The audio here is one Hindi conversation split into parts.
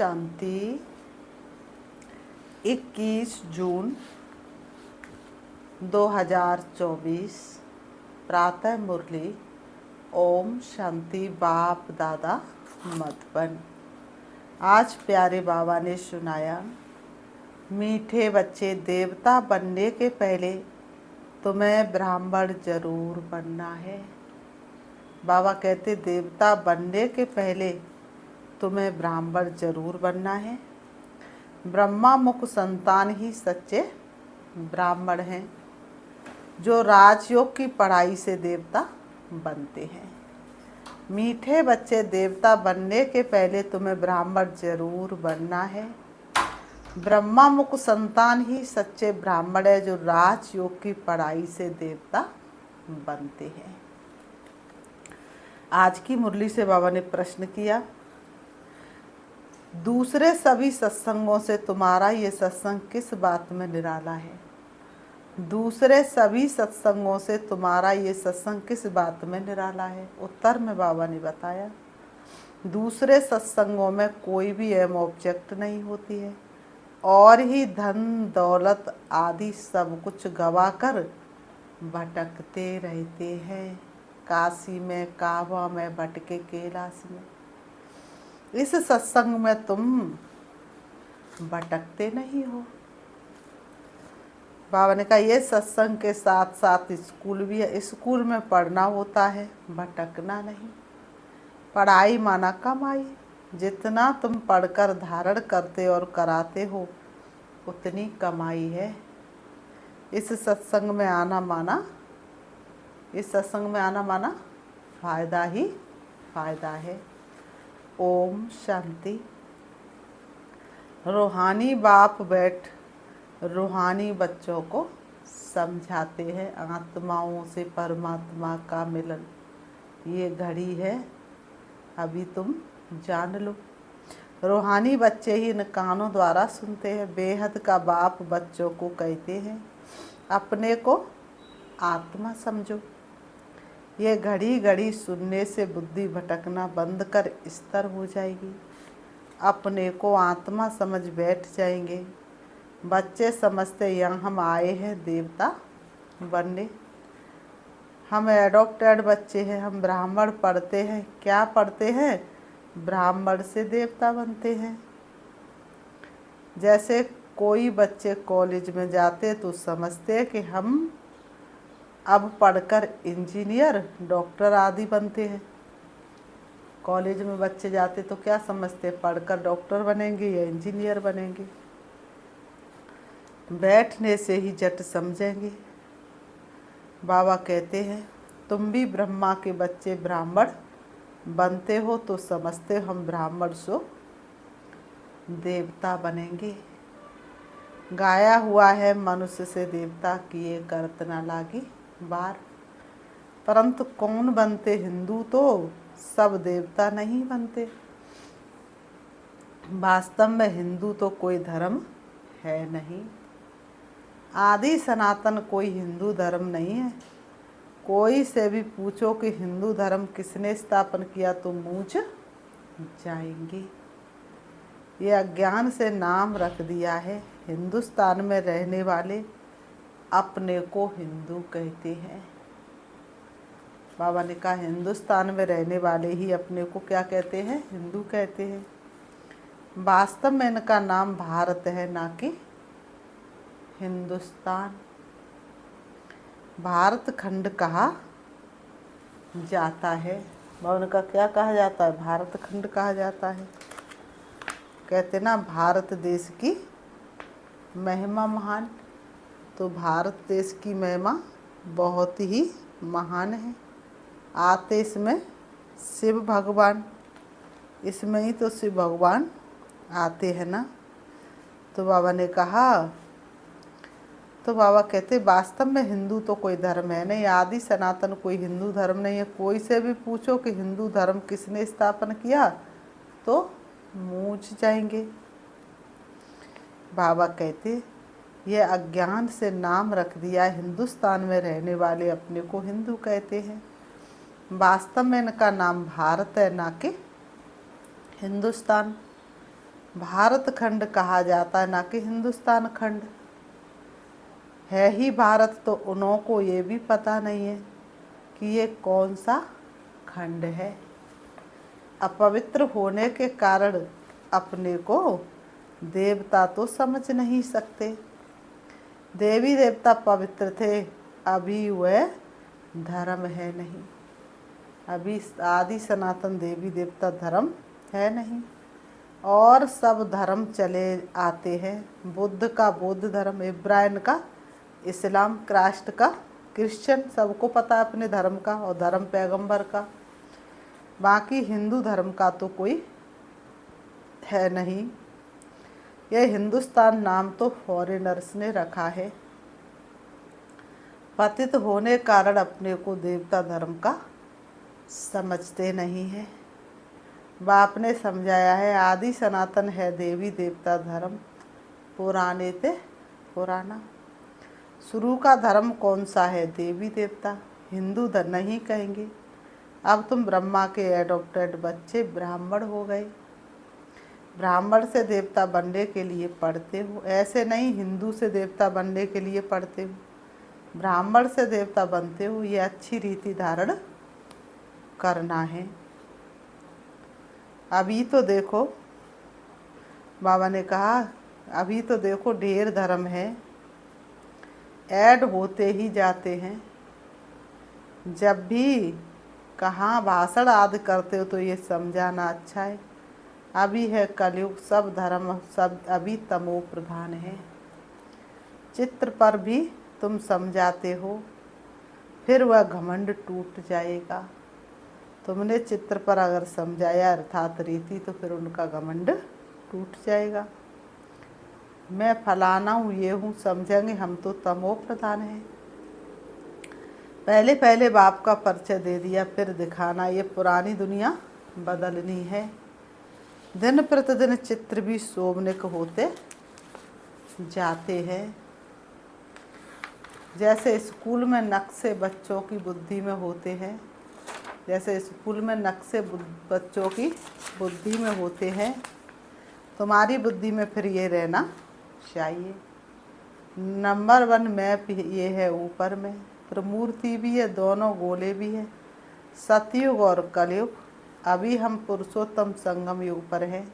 शांति। 21 जून 2024 प्रातः मुरली। ओम शांति। बाप दादा मधुबन। आज प्यारे बाबा ने सुनाया, मीठे बच्चे, देवता बनने के पहले तुम्हें ब्राह्मण जरूर बनना है। बाबा कहते देवता बनने के पहले तुम्हें ब्राह्मण जरूर बनना है। ब्रह्मा मुख संतान ही सच्चे ब्राह्मण हैं, जो राजयोग की पढ़ाई से देवता बनते हैं। मीठे बच्चे, देवता बनने के पहले तुम्हें ब्राह्मण जरूर बनना है। ब्रह्मा मुख संतान ही सच्चे ब्राह्मण है, जो राजयोग की पढ़ाई से देवता बनते हैं। आज की मुरली से बाबा ने प्रश्न किया, दूसरे सभी सत्संगों से तुम्हारा ये सत्संग किस बात में निराला है? दूसरे सभी सत्संगों से तुम्हारा ये सत्संग किस बात में निराला है? उत्तर में बाबा ने बताया, दूसरे सत्संगों में कोई भी अहम ऑब्जेक्ट नहीं होती है और ही धन दौलत आदि सब कुछ गवाकर भटकते रहते हैं। काशी में, काबा में भटके कैलाश में। इस सत्संग में तुम भटकते नहीं हो। बाबा ने कहा ये सत्संग के साथ साथ स्कूल भी है। स्कूल में पढ़ना होता है, भटकना नहीं। पढ़ाई माना कमाई। जितना तुम पढ़कर धारण करते और कराते हो उतनी कमाई है। इस सत्संग में आना माना फायदा ही फायदा है। ओम शांति। रूहानी बाप बैठ रूहानी बच्चों को समझाते हैं, आत्माओं से परमात्मा का मिलन ये घड़ी है, अभी तुम जान लो। रूहानी बच्चे ही इन कानों द्वारा सुनते हैं। बेहद का बाप बच्चों को कहते हैं, अपने को आत्मा समझो। ये घड़ी घड़ी सुनने से बुद्धि भटकना बंद कर स्थिर हो जाएगी। अपने को आत्मा समझ बैठ जाएंगे। बच्चे समझते यहाँ हम आए हैं देवता बनने। हम एडॉप्टेड बच्चे हैं, हम ब्राह्मण पढ़ते हैं। क्या पढ़ते हैं? ब्राह्मण से देवता बनते हैं। जैसे कोई बच्चे कॉलेज में जाते तो समझते हैं कि हम अब पढ़कर इंजीनियर, डॉक्टर आदि बनते हैं। कॉलेज में बच्चे जाते तो क्या समझते? पढ़कर डॉक्टर बनेंगे या इंजीनियर बनेंगे। बैठने से ही झट समझेंगे। बाबा कहते हैं तुम भी ब्रह्मा के बच्चे ब्राह्मण बनते हो तो समझते हो हम ब्राह्मण सो देवता बनेंगे। गाया हुआ है, मनुष्य से देवता किए करत न लागी बार। परंतु कौन बनते? हिंदू तो सब देवता नहीं बनते। वास्तव में हिंदू तो कोई धर्म है नहीं। आदि सनातन कोई हिंदू धर्म नहीं है। कोई से भी पूछो कि हिंदू धर्म किसने स्थापन किया तो मूझ जाएंगे। ये अज्ञान से नाम रख दिया है। हिंदुस्तान में रहने वाले अपने को हिंदू कहते हैं। बाबा ने कहा हिंदुस्तान में रहने वाले ही अपने को क्या कहते हैं? हिंदू कहते हैं। वास्तव में इनका नाम भारत है, ना कि हिंदुस्तान। भारत खंड कहा जाता है। बाबा का क्या कहा जाता है? भारत खंड कहा जाता है। कहते ना भारत देश की महिमा महान। तो भारत देश की महिमा बहुत ही महान है। आते इसमें शिव भगवान, इसमें ही तो शिव भगवान आते हैं ना। तो बाबा ने कहा, तो बाबा कहते वास्तव में हिंदू तो कोई धर्म है नहीं। आदि सनातन कोई हिंदू धर्म नहीं है। कोई से भी पूछो कि हिंदू धर्म किसने स्थापन किया तो मूझ जाएंगे। बाबा कहते यह अज्ञान से नाम रख दिया। हिंदुस्तान में रहने वाले अपने को हिंदू कहते हैं। वास्तव में इनका नाम भारत है, ना कि हिंदुस्तान। भारत खंड कहा जाता है, ना कि हिंदुस्तान खंड। है ही भारत, तो उन्हों को ये भी पता नहीं है कि ये कौन सा खंड है। अपवित्र होने के कारण अपने को देवता तो समझ नहीं सकते। देवी देवता पवित्र थे, अभी वह धर्म है नहीं। अभी आदि सनातन देवी देवता धर्म है नहीं, और सब धर्म चले आते हैं। बुद्ध का बौद्ध धर्म, इब्राहिम का इस्लाम, क्राइस्ट का क्रिश्चियन, सबको पता है अपने धर्म का और धर्म पैगंबर का। बाकी हिंदू धर्म का तो कोई है नहीं। यह हिंदुस्तान नाम तो फॉरेनर्स ने रखा है। पतित होने कारण अपने को देवता धर्म का समझते नहीं है। बाप ने समझाया है, आदि सनातन है देवी देवता धर्म, पुराने ते पुराना। शुरू का धर्म कौन सा है? देवी देवता। हिंदू धर्म नहीं कहेंगे। अब तुम ब्रह्मा के एडॉप्टेड बच्चे ब्राह्मण हो गए। ब्राह्मण से देवता बनने के लिए पढ़ते हो, ऐसे नहीं हिंदू से देवता बनने के लिए पढ़ते हो, ब्राह्मण से देवता बनते हो। ये अच्छी रीति धारण करना है। अभी तो देखो, बाबा ने कहा अभी तो देखो ढेर धर्म है, ऐड होते ही जाते हैं। जब भी कहाँ भाषण आदि करते हो तो ये समझाना अच्छा है, अभी है कलयुग, सब धर्म सब अभी तमो प्रधान है। चित्र पर भी तुम समझाते हो, फिर वह घमंड टूट जाएगा। तुमने चित्र पर अगर समझाया अर्थात रीति, तो फिर उनका घमंड टूट जाएगा। मैं फलाना हूँ, ये हूँ, समझेंगे हम तो तमो प्रधान है। पहले पहले बाप का परिचय दे दिया, फिर दिखाना ये पुरानी दुनिया बदलनी है। दिन प्रतिदिन चित्र भी शोभनिक होते जाते हैं। जैसे स्कूल में नक्शे बच्चों की बुद्धि में होते हैं, जैसे स्कूल में नक्शे बच्चों की बुद्धि में होते हैं, तुम्हारी बुद्धि में फिर ये रहना चाहिए। नंबर 1 मैप ये है ऊपर में, फिर मूर्ति भी है, दोनों गोले भी है। सतयुग और कलयुग। अभी हम पुरुषोत्तम संगम युग पर हैं।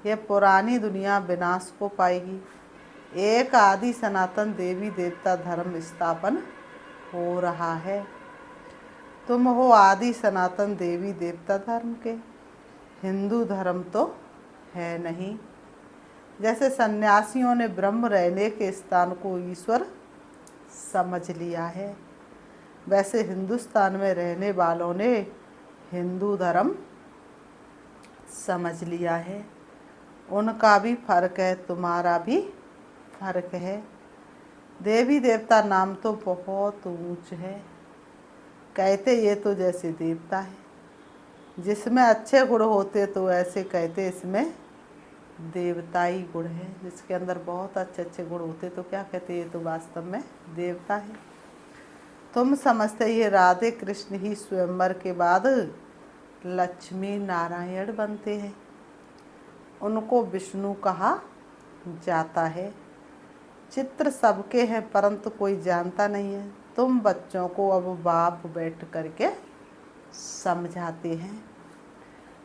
यह पुरानी दुनिया विनाश को पाएगी। एक आदि सनातन देवी देवता धर्म स्थापन हो रहा है। तुम हो आदि सनातन देवी देवता धर्म के, हिंदू धर्म तो है नहीं। जैसे सन्यासियों ने ब्रह्म रहने के स्थान को ईश्वर समझ लिया है, वैसे हिंदुस्तान में रहने वालों ने हिंदू धर्म समझ लिया है। उनका भी फर्क है, तुम्हारा भी फर्क है। देवी देवता नाम तो बहुत ऊंच है। कहते ये तो जैसे देवता है, जिसमें अच्छे गुण होते तो ऐसे कहते इसमें देवताई गुण है। जिसके अंदर बहुत अच्छे अच्छे गुण होते तो क्या कहते, ये तो वास्तव में देवता है। तुम समझते ये राधे कृष्ण ही स्वयंवर के बाद लक्ष्मी नारायण बनते हैं, उनको विष्णु कहा जाता है। चित्र सबके हैं परंतु कोई जानता नहीं है। तुम बच्चों को अब बाप बैठ करके समझाते हैं।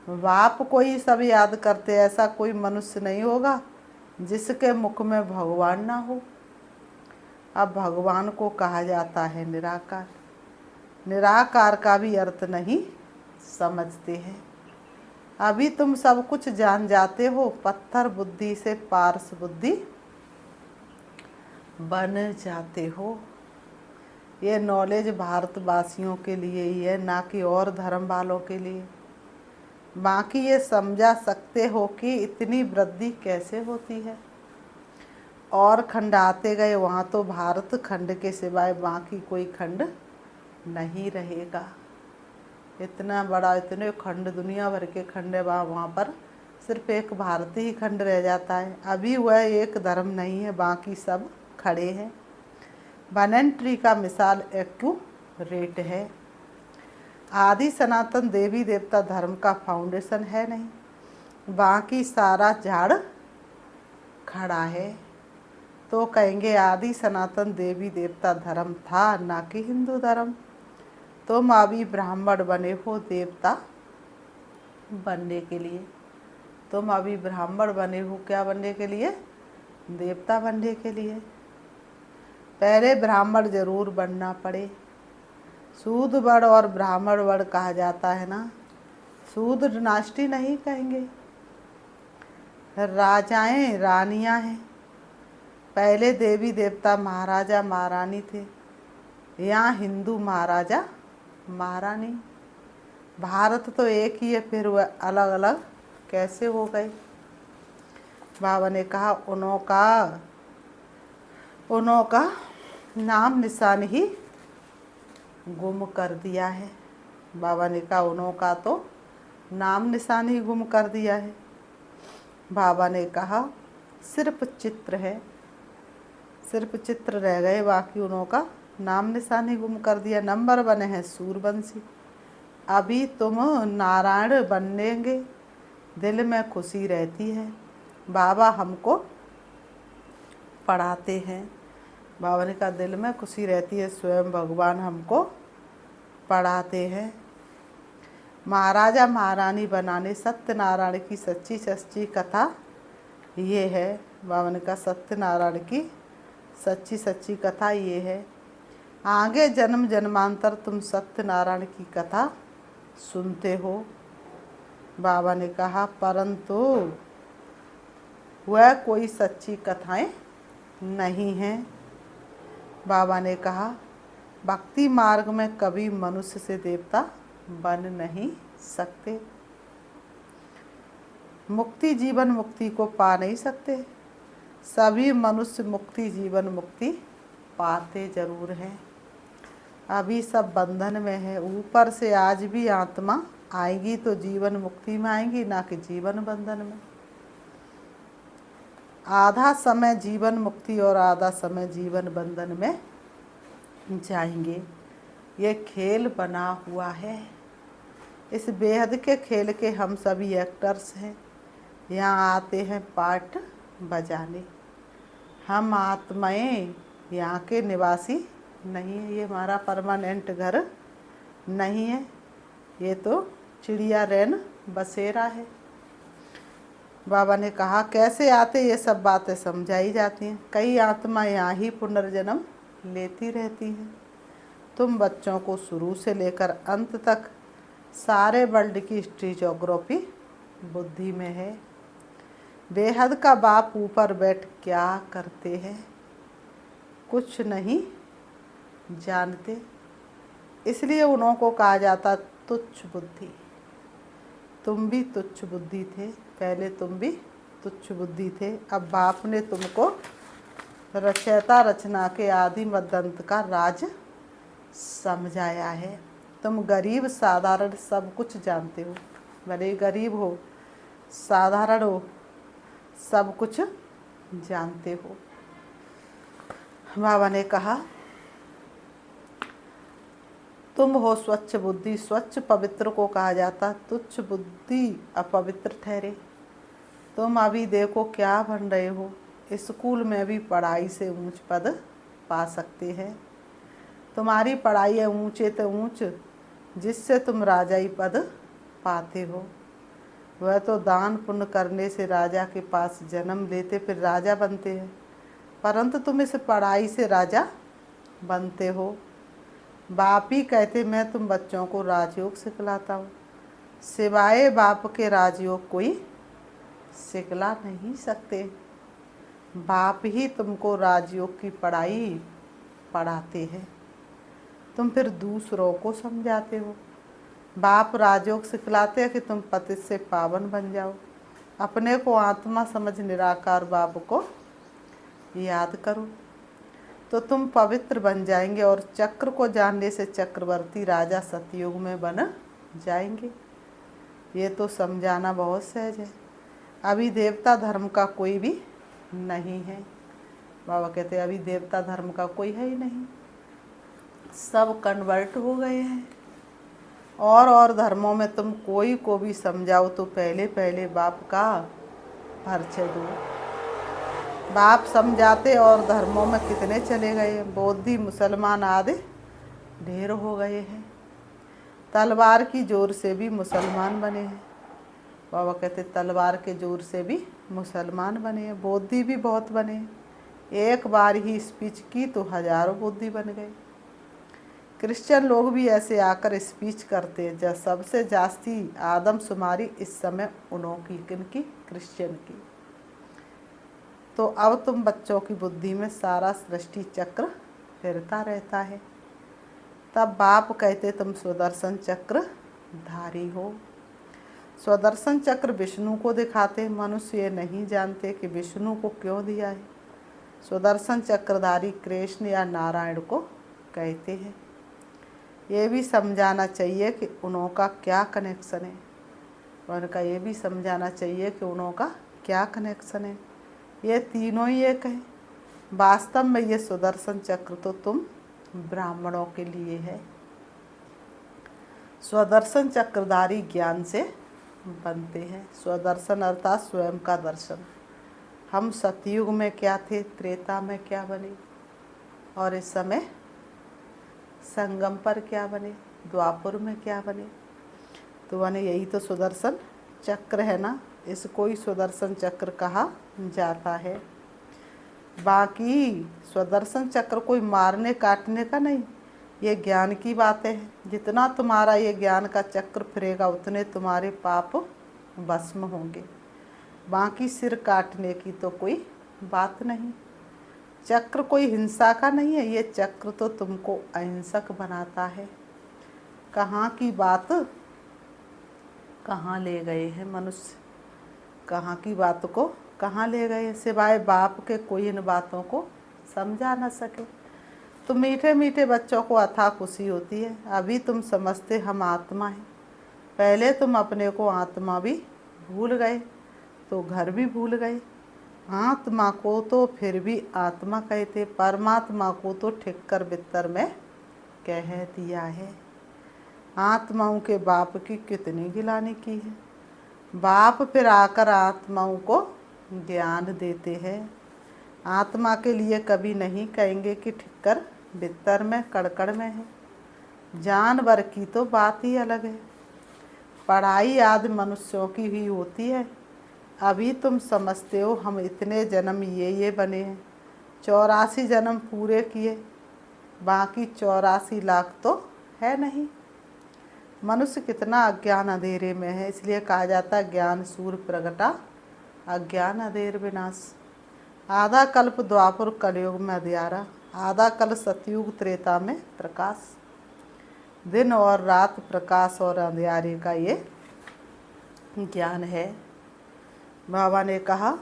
बाप को ही सब याद करते, ऐसा कोई मनुष्य नहीं होगा जिसके मुख में भगवान ना हो। अब भगवान को कहा जाता है निराकार। निराकार का भी अर्थ नहीं समझते हैं। अभी तुम सब कुछ जान जाते हो, पत्थर बुद्धि से पारस बुद्धि बन जाते हो। ये नॉलेज भारतवासियों के लिए ही है, ना कि और धर्म वालों के लिए। बाकी ये समझा सकते हो कि इतनी वृद्धि कैसे होती है। और खंड आते गए, वहाँ तो भारत खंड के सिवाय बाकी कोई खंड नहीं रहेगा। इतना बड़ा, इतने खंड, दुनिया भर के खंड है, वहाँ पर सिर्फ एक भारत ही खंड रह जाता है। अभी वह एक धर्म नहीं है, बाकी सब खड़े हैं। बनन ट्री का मिसाल एक्यूरेट है। आदि सनातन देवी देवता धर्म का फाउंडेशन है नहीं, बाकी सारा झाड़ खड़ा है। तो कहेंगे आदि सनातन देवी देवता धर्म था, ना कि हिंदू धर्म। तुम अभी ब्राह्मण बने हो देवता बनने के लिए। तुम अभी ब्राह्मण बने हो क्या बनने के लिए? देवता बनने के लिए। पहले ब्राह्मण जरूर बनना पड़े। सूद वर्ण और ब्राह्मण वर्ण कहा जाता है ना, सूद डिनास्टी नहीं कहेंगे। राजाएं रानियां हैं। पहले देवी देवता महाराजा महारानी थे, यहाँ हिंदू महाराजा महारानी। भारत तो एक ही है, फिर वह अलग अलग कैसे हो गए? बाबा ने कहा उन्हों का नाम निशान ही गुम कर दिया है। बाबा ने कहा उन्हों का तो नाम निशान ही गुम कर दिया है। बाबा ने कहा सिर्फ चित्र है, सिर्फ चित्र रह गए, बाकी उन्हों का नाम निशान ही गुम कर दिया। नंबर बने हैं सूरवंशी। अभी तुम नारायण बनेंगे, दिल में खुशी रहती है। बाबा हमको पढ़ाते हैं। बाबा ने कहा दिल में खुशी रहती है, स्वयं भगवान हमको पढ़ाते हैं। महाराजा महारानी बनाने सत्यनारायण की सच्ची सच्ची कथा ये है। बाबा ने कहा सत्यनारायण की सच्ची सच्ची कथा ये है। आगे जन्म जन्मांतर तुम सत्यनारायण की कथा सुनते हो। बाबा ने कहा परंतु वह कोई सच्ची कथाएं नहीं हैं। बाबा ने कहा भक्ति मार्ग में कभी मनुष्य से देवता बन नहीं सकते। मुक्ति जीवन मुक्ति को पा नहीं सकते। सभी मनुष्य मुक्ति जीवन मुक्ति पाते जरूर हैं। अभी सब बंधन में है। ऊपर से आज भी आत्मा आएगी तो जीवन मुक्ति में आएगी, ना कि जीवन बंधन में। आधा समय जीवन मुक्ति और आधा समय जीवन बंधन में जाएंगे। ये खेल बना हुआ है। इस बेहद के खेल के हम सभी एक्टर्स हैं। यहाँ आते हैं पार्ट बजाने। हम आत्माएं यहाँ के निवासी नहीं है। ये हमारा परमानेंट घर नहीं है, ये तो चिड़िया रैन बसेरा है। बाबा ने कहा कैसे आते ये सब बातें समझाई जाती हैं। कई आत्मा यहाँ ही पुनर्जन्म लेती रहती हैं। तुम बच्चों को शुरू से लेकर अंत तक सारे वर्ल्ड की हिस्ट्री ज्योग्राफी बुद्धि में है। बेहद का बाप ऊपर बैठ क्या करते हैं? कुछ नहीं जानते, इसलिए उन्हों को कहा जाता तुच्छ बुद्धि। तुम भी तुच्छ बुद्धि थे, पहले तुम भी तुच्छ बुद्धि थे। अब बाप ने तुमको रचयिता रचना के आदि मद्दंत का राज समझाया है। तुम गरीब साधारण सब कुछ जानते हो, भले गरीब हो साधारण हो सब कुछ जानते हो। बाबा ने कहा तुम हो स्वच्छ बुद्धि। स्वच्छ पवित्र को कहा जाता, तुच्छ बुद्धि अपवित्र ठहरे। तुम अभी देखो क्या बन रहे हो। स्कूल में भी पढ़ाई से ऊंच पद पा सकते हैं। तुम्हारी पढ़ाई है ऊंचे तो ऊंच, जिससे तुम राजाई पद पाते हो। वह तो दान पुण्य करने से राजा के पास जन्म लेते फिर राजा बनते हैं, परंतु तुम इस पढ़ाई से राजा बनते हो। बाप ही कहते मैं तुम बच्चों को राजयोग सिखलाता हूँ। सिवाय बाप के राजयोग कोई सिखला नहीं सकते। बाप ही तुमको राजयोग की पढ़ाई पढ़ाते हैं, तुम फिर दूसरों को समझाते हो। बाप राजयोग सिखलाते हैं कि तुम पतित से पावन बन जाओ। अपने को आत्मा समझ निराकार बाप को याद करो तो तुम पवित्र बन जाएंगे और चक्र को जानने से चक्रवर्ती राजा सतयुग में बन जाएंगे। ये तो समझाना बहुत सहज है। अभी देवता धर्म का कोई भी नहीं है। बाबा कहते हैं अभी देवता धर्म का कोई है ही नहीं, सब कन्वर्ट हो गए हैं और धर्मों में तुम कोई को भी समझाओ तो पहले पहले बाप का परिचय दो। बाप समझाते और धर्मों में कितने चले गए, बौद्धी मुसलमान आदि ढेर हो गए हैं। तलवार की जोर से भी मुसलमान बने हैं। बाबा कहते तलवार के जोर से भी मुसलमान बने हैं, बौद्धि भी बहुत बने हैं। एक बार ही स्पीच की तो हजारों बौद्धि बन गए। क्रिश्चियन लोग भी ऐसे आकर स्पीच करते हैं। जब सबसे जास्ती आदमशुमारी इस समय उन्हों की, किनकी? क्रिश्चियन की। तो अब तुम बच्चों की बुद्धि में सारा सृष्टि चक्र फिरता रहता है। तब बाप कहते तुम सुदर्शन चक्र धारी हो। सुदर्शन चक्र विष्णु को दिखाते, मनुष्य ये नहीं जानते कि विष्णु को क्यों दिया है। सुदर्शन चक्रधारी कृष्ण या नारायण को कहते हैं। ये भी समझाना चाहिए कि उन्हों का क्या कनेक्शन है। उनका ये भी समझाना चाहिए कि उन्हों का क्या कनेक्शन है। ये तीनों ही एक है। वास्तव में ये सुदर्शन चक्र तो तुम ब्राह्मणों के लिए है। स्वदर्शन चक्रधारी ज्ञान से बनते हैं। स्वदर्शन अर्थात स्वयं का दर्शन। हम सतयुग में क्या थे, त्रेता में क्या बने, और इस समय संगम पर क्या बने, द्वापर में क्या बने। तो बने यही तो सुदर्शन चक्र है ना, इसको ही सुदर्शन चक्र कहा जाता है। बाकी स्वदर्शन चक्र कोई मारने काटने का नहीं, ये ज्ञान की बातें हैं। जितना तुम्हारा ये ज्ञान का चक्र फिरेगा उतने तुम्हारे पाप भस्म होंगे। बाकी सिर काटने की तो कोई बात नहीं। चक्र कोई हिंसा का नहीं है, ये चक्र तो तुमको अहिंसक बनाता है। कहाँ की बात कहाँ ले गए हैं मनुष्य, कहाँ की बात को कहाँ ले गए, सिवाय बाप के कोई इन बातों को समझा न सके। तो मीठे मीठे बच्चों को अथाह खुशी होती है। अभी तुम समझते हम आत्मा हैं, पहले तुम अपने को आत्मा भी भूल गए तो घर भी भूल गए। आत्मा को तो फिर भी आत्मा कहते, परमात्मा को तो ठीक कर बित्तर में कह दिया है। आत्माओं के बाप की कितनी गिलानी की है। बाप फिर आकर आत्माओं को ज्ञान देते हैं। आत्मा के लिए कभी नहीं कहेंगे कि ठीक कर बित्तर में कड़कड़ में है। जानवर की तो बात ही अलग है। पढ़ाई आदि मनुष्यों की ही होती है। अभी तुम समझते हो हम इतने जन्म ये बने हैं, 84 जन्म पूरे किए, बाकी 84 लाख तो है नहीं। मनुष्य कितना अज्ञान अंधेरे में है, इसलिए कहा जाता है ज्ञान सूर्य प्रगटा अज्ञान अंधेर विनाश। आधा कल्प द्वापर कलयुग में अंधियारा, आधा कल सतयुग त्रेता में प्रकाश। दिन और रात, प्रकाश और अंधियारे का ये ज्ञान है। बाबा ने कहा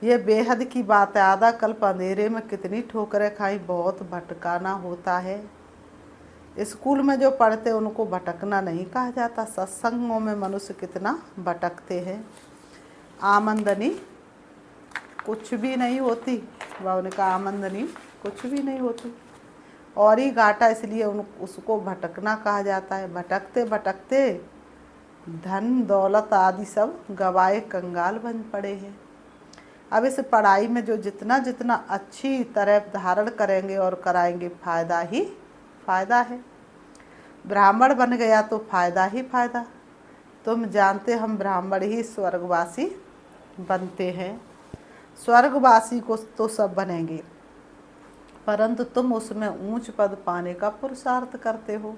ये बेहद की बात है। आधा कल्प अंधेरे में कितनी ठोकरें खाई, बहुत भटकाना होता है। स्कूल में जो पढ़ते उनको भटकना नहीं कहा जाता। सत्संगों में मनुष्य कितना भटकते हैं। आमदनी कुछ भी नहीं होती। बाबा ने कहा आमदनी कुछ भी नहीं होती और ही घाटा, इसलिए उसको भटकना कहा जाता है। भटकते भटकते धन दौलत आदि सब गवाए कंगाल बन पड़े हैं। अब इस पढ़ाई में जो जितना जितना अच्छी तरह धारण करेंगे और कराएंगे, फायदा ही फायदा है। ब्राह्मण बन गया तो फायदा ही फायदा। तुम जानते हम ब्राह्मण ही स्वर्गवासी बनते हैं। स्वर्गवासी को तो सब बनेंगे, परंतु तुम उसमें ऊंच पद पाने का पुरुषार्थ करते हो।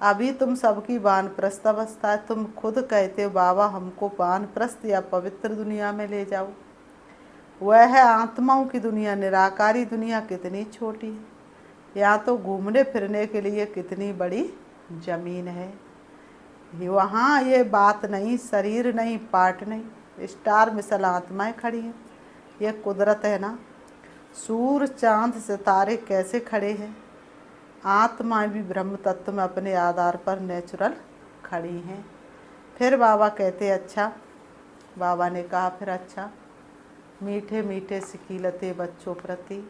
अभी तुम सबकी वानप्रस्थ अवस्था है। तुम खुद कहते हो बाबा हमको वानप्रस्थ या पवित्र दुनिया में ले जाओ। वह है आत्माओं की दुनिया, निराकारी दुनिया कितनी छोटी है। यहाँ तो घूमने फिरने के लिए कितनी बड़ी जमीन है। वहाँ ये बात नहीं, शरीर नहीं, पार्ट नहीं, स्टार मिसल आत्माएं खड़ी हैं। ये कुदरत है ना। सूर्य चांद सितारे कैसे खड़े हैं, आत्माएं भी ब्रह्म तत्व में अपने आधार पर नेचुरल खड़ी हैं। फिर बाबा कहते अच्छा, बाबा ने कहा फिर अच्छा, मीठे मीठे सिकीलते बच्चों प्रति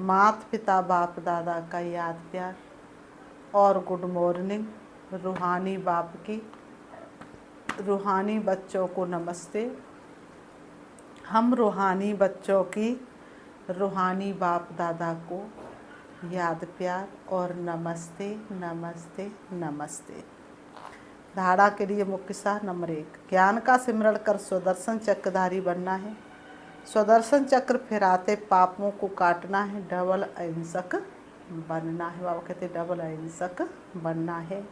मात पिता बाप दादा का याद प्यार। और गुड मॉर्निंग। रूहानी बाप की रूहानी बच्चों को नमस्ते। हम रूहानी बच्चों की रूहानी बाप दादा को याद प्यार और नमस्ते नमस्ते नमस्ते। धारणा के लिए मुख्य सार नंबर 1, ज्ञान का सिमरण कर स्वदर्शन चक्रधारी बनना है। स्वदर्शन चक्र फिराते पापों को काटना है, डबल अहिंसक बनना है। बाबा कहते डबल अहिंसक बनना है।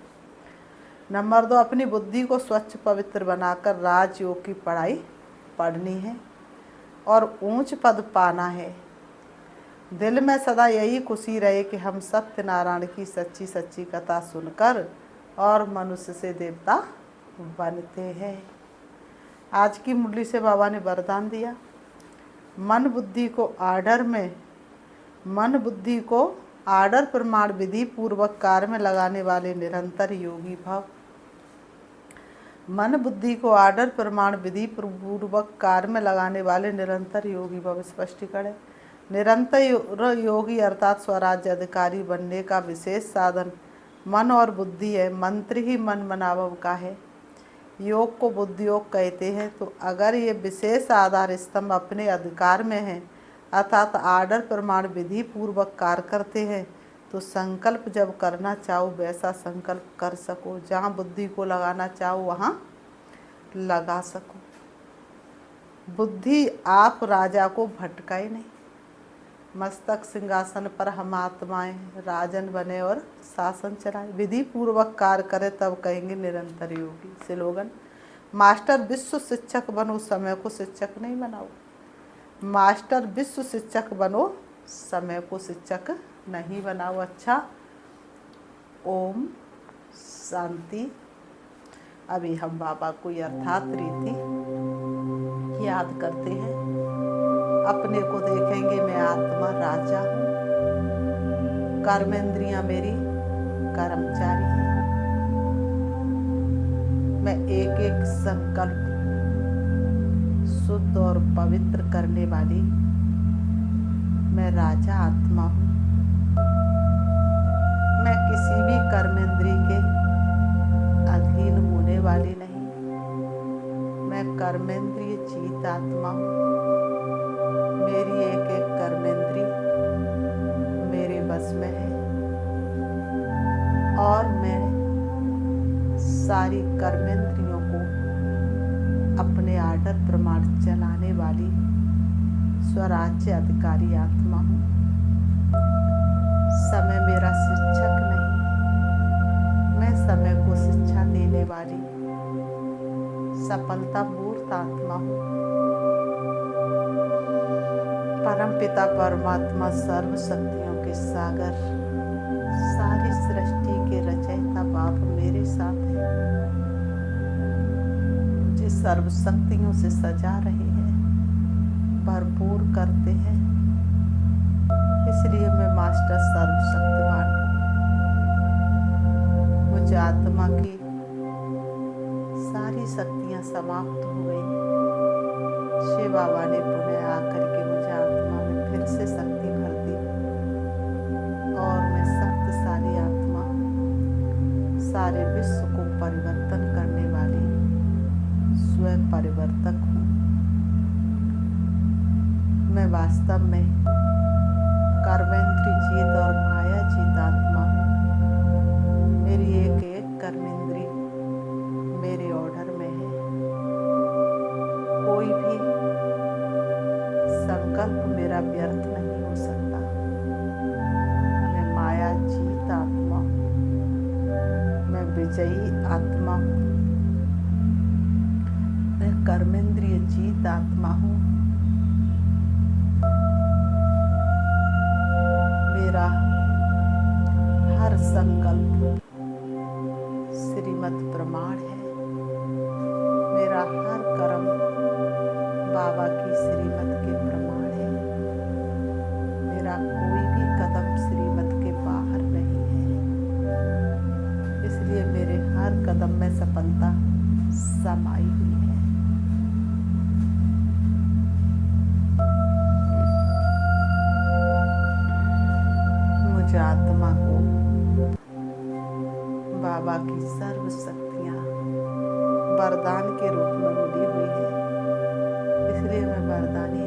नंबर 2, अपनी बुद्धि को स्वच्छ पवित्र बनाकर राजयोग की पढ़ाई पढ़नी है और ऊंच पद पाना है। दिल में सदा यही खुशी रहे कि हम सत्यनारायण की सच्ची सच्ची कथा सुनकर और मनुष्य से देवता बनते हैं। आज की मुरली से बाबा ने वरदान दिया, मन बुद्धि को आर्डर प्रमाण विधि पूर्वक कार्य में लगाने वाले निरंतर योगी भव। मन बुद्धि को आर्डर प्रमाण विधि पूर्वक कार्य में लगाने वाले निरंतर योगी भव। स्पष्टीकरण है, निरंतर योगी अर्थात स्वराज्य अधिकारी बनने का विशेष साधन मन और बुद्धि है। मंत्र ही मन मनावव का है। योग को बुद्धि योग कहते हैं। तो अगर ये विशेष आधार स्तंभ अपने अधिकार में है अर्थात आर्डर प्रमाण विधि पूर्वक कार्य करते हैं तो संकल्प जब करना चाहो वैसा संकल्प कर सको। जहाँ बुद्धि को लगाना चाहो वहाँ लगा सको। बुद्धि आप राजा को भटकाए नहीं। मस्तक सिंहासन पर हम आत्माएं राजन बने और शासन चलाए। विधि पूर्वक कार्य करे तब कहेंगे निरंतर योगी। स्लोगन, मास्टर विश्व शिक्षक बनो, समय को शिक्षक नहीं बनाओ। मास्टर विश्व शिक्षक बनो, समय को शिक्षक नहीं बनाओ। अच्छा, ओम शांति। अभी हम बाबा को यथार्थ रीति याद करते हैं। अपने को देखेंगे, मैं आत्मा राजा हूँ, कर्मेंद्रियां मेरी कर्मचारी हैं। मैं एक एक संकल्प शुद्ध और पवित्र करने वाली मैं राजा आत्मा हूँ। मैं किसी भी कर्मेंद्रिय के अधीन होने वाली नहीं। मैं कर्मेंद्रिय जीत आत्मा हूँ। मेरी एक एक कर्मेंद्रिय मेरे बस में है और मैं सारी कर्मेंद्रियों को अपने आर्डर प्रमाण चलाने वाली स्वराज्य अधिकारी आत्मा हूँ। समय मेरा शिक्षक नहीं, मैं समय को शिक्षा देने वाली सफलता मूर्त आत्मा हूँ। परम पिता परमात्मा सर्व शक्तियों के सागर सारी सृष्टि के रचयिता बाप मेरे साथ है। मुझे सर्व शक्तियों से सजा रहे हैं, भरपूर करते हैं। इसलिए मैं मास्टर सर्वशक्तिमान हूँ। मुझे आत्मा की सारी शक्तियाँ समाप्त हो गई। शिव बाबा ने पुनः आकर के मुझे आत्मा में फिर से शक्ति भर दी और मैं शक्तिशाली आत्मा, सारे विश्व को परिवर्तन करने वाली स्वयं परिवर्तक हूँ। मैं वास्तव में कर्मेंद्रिय जीत और माया जीत आत्मा हूँ। मेरी एक एक कर्मेंद्रिय मेरे ऑर्डर में है। कोई भी संकल्प मेरा व्यर्थ नहीं हो सकता। मैं माया जीत आत्मा हूँ। मैं विजयी आत्मा हूँ। मैं कर्मेंद्रिय जीत आत्मा हूँ। मेरा हर संकल्प श्रीमत प्रमाण है। मेरा हर कर्म बाबा की श्रीमत के प्रमाण है। मेरा कोई भी कदम श्रीमत के बाहर नहीं है। इसलिए मेरे हर कदम में सफलता समाई हुई है। मुझे आत्मा को बाबा की सर्व शक्तियाँ वरदान के रूप में मिली हुई है, इसलिए मैं वरदानी